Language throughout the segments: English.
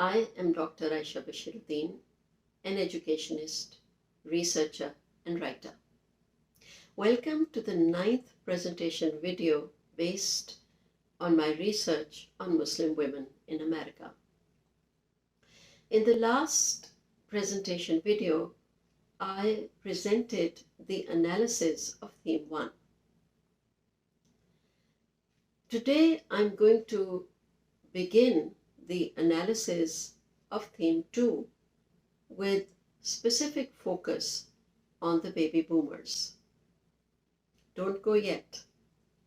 I am Dr. Aisha Bashiruddin, an educationist, researcher, and writer. Welcome to the 9th presentation video based on my research on Muslim women in America. In the last presentation video, I presented the analysis of theme 1. Today, I'm going to begin the analysis of theme 2 with specific focus on the baby boomers. Don't go yet.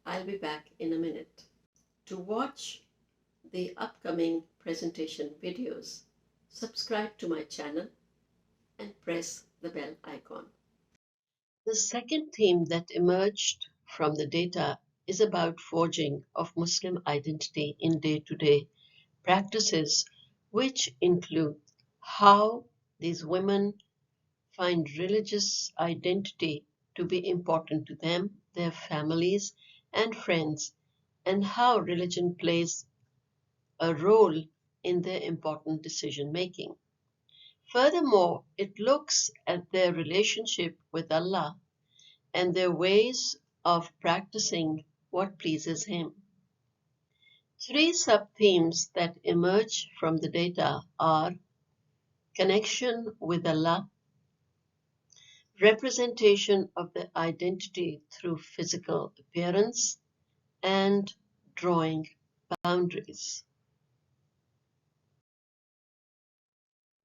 I'll be back in a minute. To watch the upcoming presentation videos, subscribe to my channel and press the bell icon. The second theme that emerged from the data is about forging of Muslim identity in day-to-day practices, which include how these women find religious identity to be important to them, their families, and friends, and how religion plays a role in their important decision-making. Furthermore, it looks at their relationship with Allah and their ways of practicing what pleases Him. 3 sub-themes that emerge from the data are connection with Allah, representation of the identity through physical appearance, and drawing boundaries.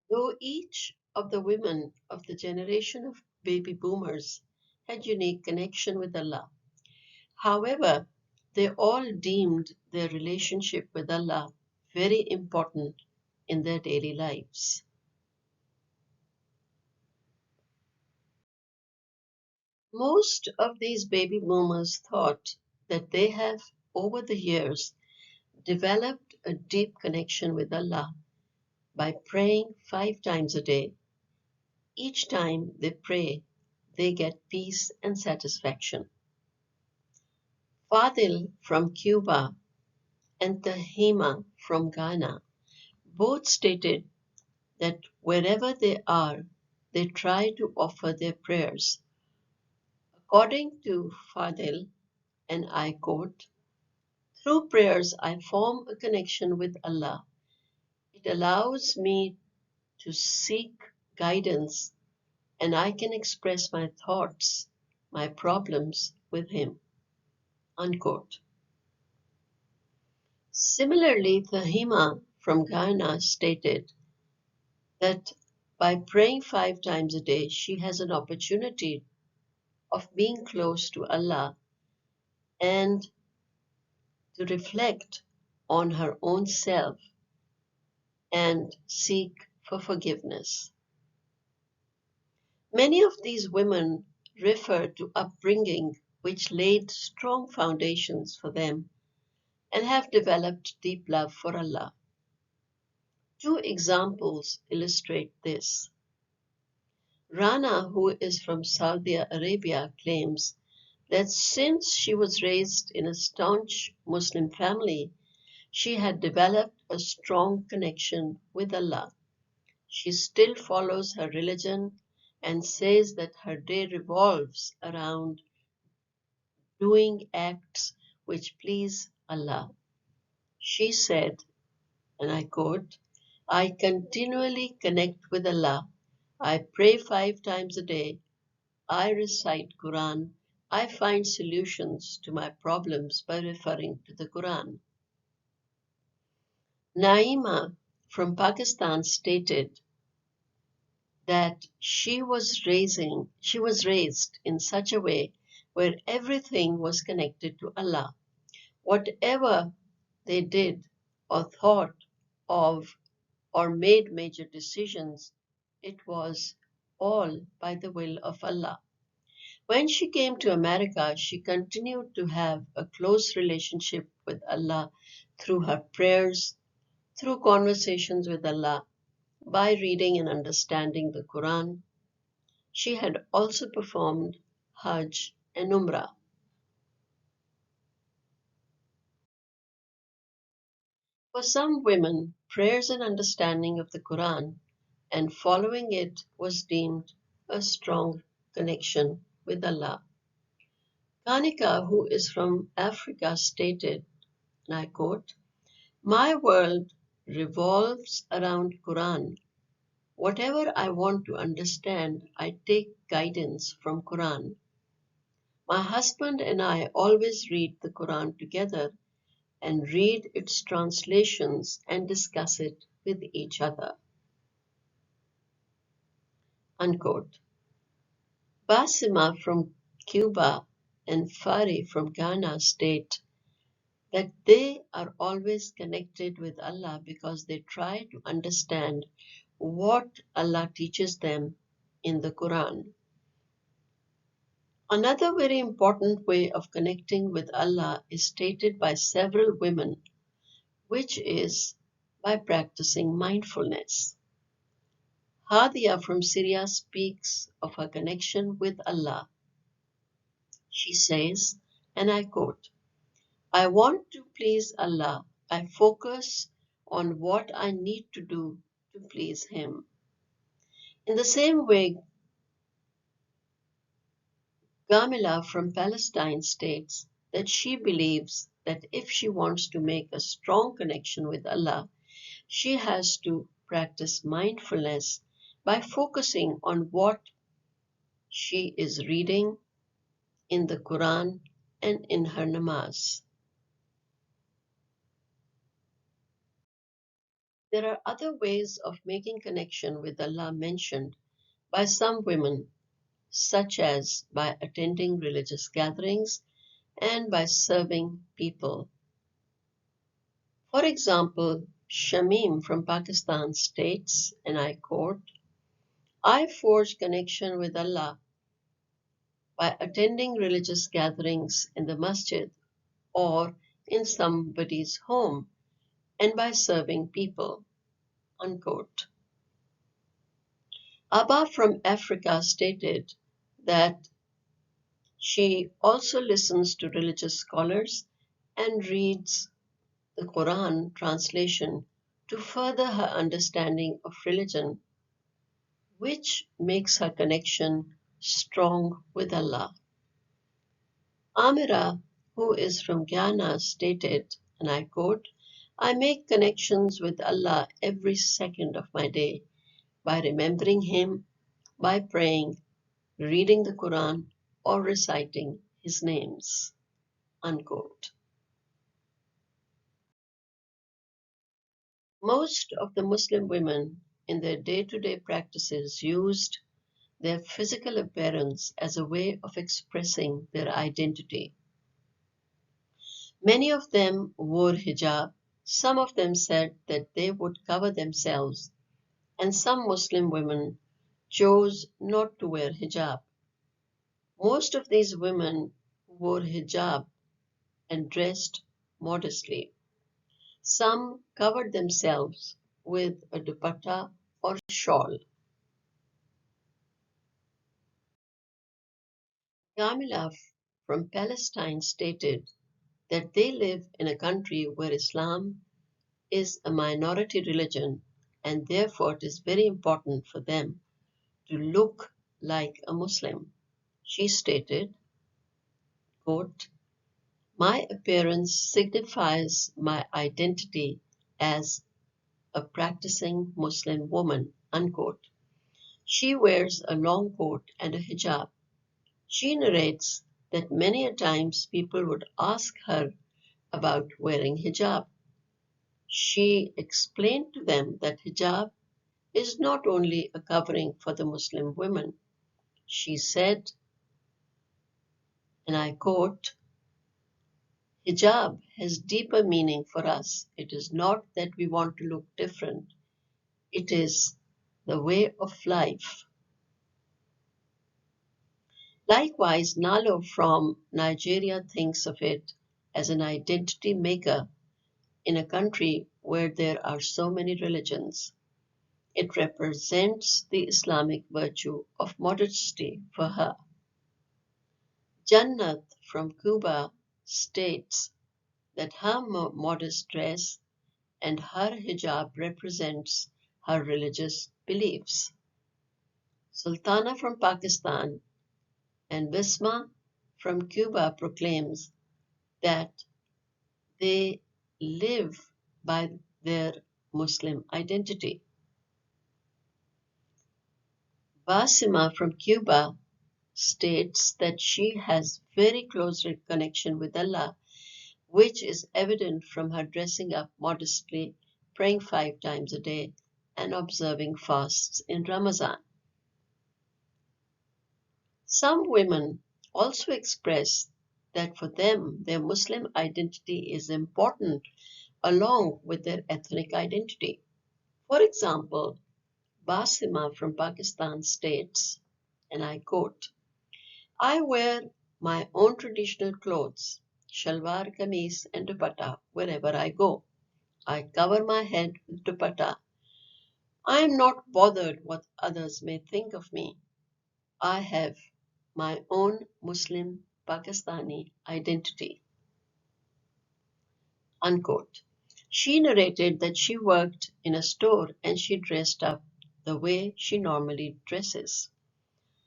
Though each of the women of the generation of baby boomers had unique connection with Allah, however, they all deemed their relationship with Allah very important in their daily lives. Most of these baby boomers thought that they have, over the years, developed a deep connection with Allah by praying 5 times a day. Each time they pray, they get peace and satisfaction. Fadil from Cuba and Tahima from Ghana both stated that wherever they are, they try to offer their prayers. According to Fadil, and I quote, "Through prayers I form a connection with Allah. It allows me to seek guidance and I can express my thoughts, my problems with Him." Unquote. Similarly, Tahima from Ghana stated that by praying 5 times a day, she has an opportunity of being close to Allah and to reflect on her own self and seek for forgiveness. Many of these women refer to upbringing which laid strong foundations for them and have developed deep love for Allah. 2 examples illustrate this. Rana, who is from Saudi Arabia, claims that since she was raised in a staunch Muslim family, she had developed a strong connection with Allah. She still follows her religion and says that her day revolves around doing acts which please Allah. She said, and I quote, "I continually connect with Allah. I pray 5 times a day. I recite Quran. I find solutions to my problems by referring to the Quran." Naima from Pakistan stated that she was raised in such a way where everything was connected to Allah. Whatever they did or thought of or made major decisions, it was all by the will of Allah. When she came to America, she continued to have a close relationship with Allah through her prayers, through conversations with Allah, by reading and understanding the Quran. She had also performed Hajj and Umrah. For some women, prayers and understanding of the Quran, and following it was deemed a strong connection with Allah. Kanika, who is from Africa, stated, and I quote, "My world revolves around Quran. Whatever I want to understand, I take guidance from Quran. My husband and I always read the Quran together and read its translations and discuss it with each other." Unquote. Basima from Cuba and Fari from Ghana state that they are always connected with Allah because they try to understand what Allah teaches them in the Quran. Another very important way of connecting with Allah is stated by several women, which is by practicing mindfulness. Hadia from Syria speaks of her connection with Allah. She says, and I quote, "I want to please Allah. I focus on what I need to do to please Him." In the same way, Gamila from Palestine states that she believes that if she wants to make a strong connection with Allah, she has to practice mindfulness by focusing on what she is reading in the Quran and in her namaz. There are other ways of making connection with Allah mentioned by some women, such as by attending religious gatherings and by serving people. For example, Shamim from Pakistan states, and I quote, "I forge connection with Allah by attending religious gatherings in the masjid or in somebody's home and by serving people." Unquote. Abba from Africa stated that she also listens to religious scholars and reads the Quran translation to further her understanding of religion, which makes her connection strong with Allah. Amira, who is from Ghana, stated, and I quote, "I make connections with Allah every second of my day by remembering Him, by praying, reading the Quran, or reciting His names." Unquote. Most of the Muslim women in their day-to-day practices used their physical appearance as a way of expressing their identity. Many of them wore hijab. Some of them said that they would cover themselves, and some Muslim women chose not to wear hijab. Most of these women wore hijab and dressed modestly. Some covered themselves with a dupatta or shawl. Kamila from Palestine stated that they live in a country where Islam is a minority religion and therefore it is very important for them to look like a Muslim. She stated, quote, "My appearance signifies my identity as a practicing Muslim woman." Unquote. She wears a long coat and a hijab. She narrates that many a times people would ask her about wearing hijab. She explained to them that hijab is not only a covering for the Muslim women. She said, and I quote, "Hijab has deeper meaning for us. It is not that we want to look different. It is the way of life." Likewise, Nalo from Nigeria thinks of it as an identity maker in a country where there are so many religions. It represents the Islamic virtue of modesty for her. Jannat from Cuba states that her modest dress and her hijab represents her religious beliefs. Sultana from Pakistan and Bisma from Cuba proclaims that they live by their Muslim identity. Basima from Cuba states that she has very close connection with Allah, which is evident from her dressing up modestly, praying 5 times a day, and observing fasts in Ramadan. Some women also express that for them their Muslim identity is important along with their ethnic identity. For example, Basima from Pakistan states, and I quote, I wear my own traditional clothes, shalwar kameez and dupatta, wherever I go. I cover my head with dupatta. I am not bothered what others may think of me. I have my own Muslim Pakistani identity. Unquote. She narrated that she worked in a store and she dressed up the way she normally dresses.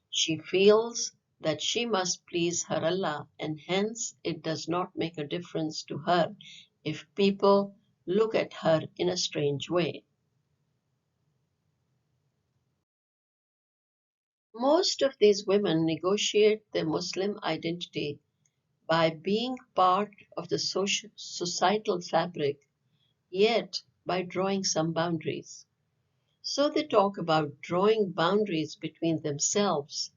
She feels that she must please her Allah and hence it does not make a difference to her if people look at her in a strange way. Most of these women negotiate their Muslim identity by being part of the societal fabric, yet by drawing some boundaries. So they talk about drawing boundaries between themselves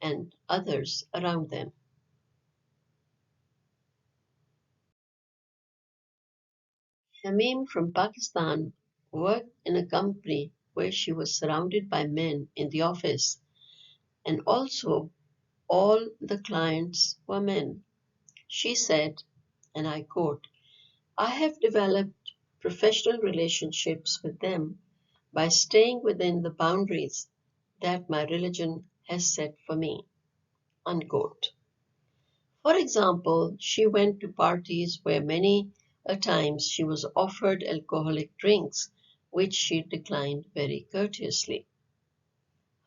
and others around them. Shamim from Pakistan worked in a company where she was surrounded by men in the office, and also all the clients were men. She said, and I quote, I have developed professional relationships with them by staying within the boundaries that my religion has set for me. Unquote. For example, she went to parties where many a times she was offered alcoholic drinks, which she declined very courteously.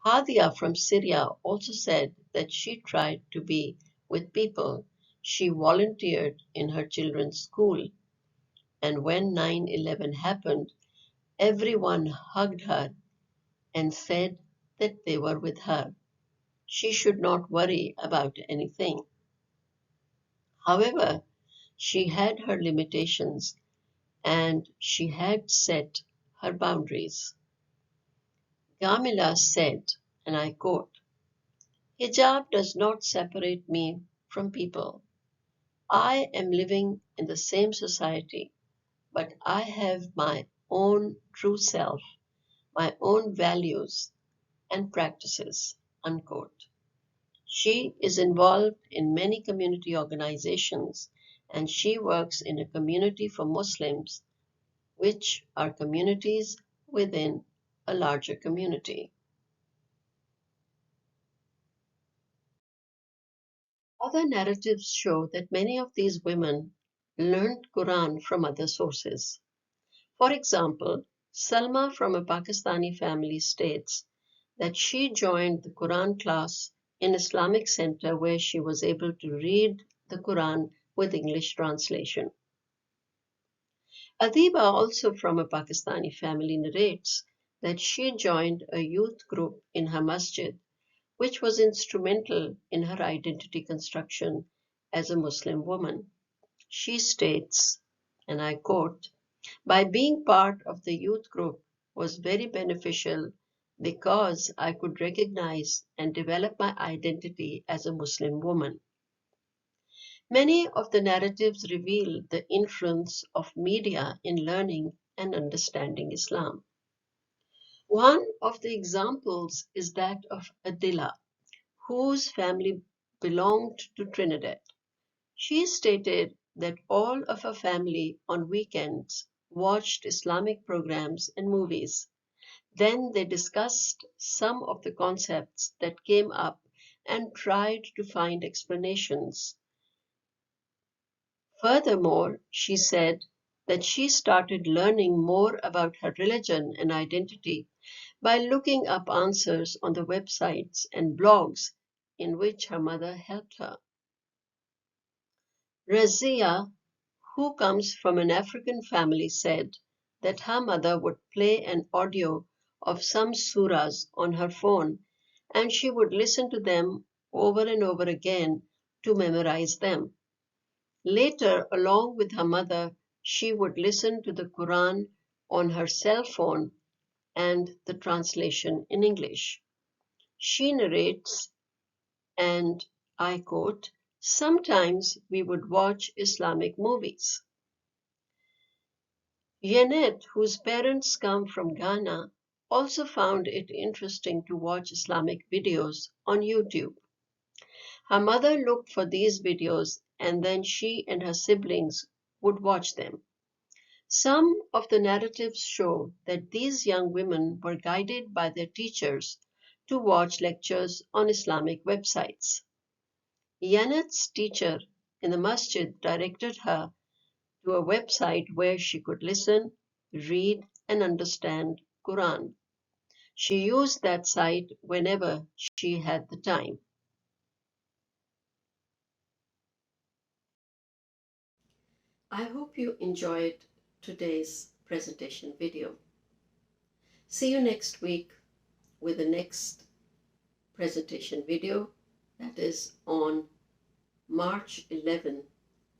Hadia from Syria also said that she tried to be with people. She volunteered in her children's school, and when 9/11 happened, everyone hugged her and said that they were with her. She should not worry about anything. However, she had her limitations and she had set her boundaries. Gamila said, and I quote, Hijab does not separate me from people. I am living in the same society, but I have my own true self, my own values and practices. Unquote. She is involved in many community organizations and she works in a community for Muslims, which are communities within a larger community. Other narratives show that many of these women learned Quran from other sources. For example, Salma from a Pakistani family states that she joined the Quran class in Islamic Center where she was able to read the Quran with English translation. Adiba, also from a Pakistani family, narrates that she joined a youth group in her masjid, which was instrumental in her identity construction as a Muslim woman. She states, and I quote, by being part of the youth group was very beneficial because I could recognize and develop my identity as a Muslim woman. Many of the narratives reveal the influence of media in learning and understanding Islam. One of the examples is that of Adila, whose family belonged to Trinidad. She stated that all of her family on weekends watched Islamic programs and movies. Then they discussed some of the concepts that came up and tried to find explanations. Furthermore, she said that she started learning more about her religion and identity by looking up answers on the websites and blogs in which her mother helped her. Razia, who comes from an African family, said that her mother would play an audio of some surahs on her phone and she would listen to them over and over again to memorize them. Later, along with her mother, she would listen to the Quran on her cell phone and the translation in English. She narrates, and I quote, "Sometimes we would watch Islamic movies." Jeanette, whose parents come from Ghana, also found it interesting to watch Islamic videos on YouTube. Her mother looked for these videos and then she and her siblings would watch them. Some of the narratives show that these young women were guided by their teachers to watch lectures on Islamic websites. Janet's teacher in the masjid directed her to a website where she could listen, read, and understand Quran. She used that site whenever she had the time. I hope you enjoyed today's presentation video. See you next week with the next presentation video, that is on March 11,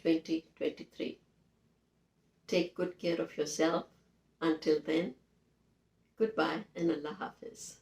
2023. Take good care of yourself. Until then, goodbye and Allah Hafiz.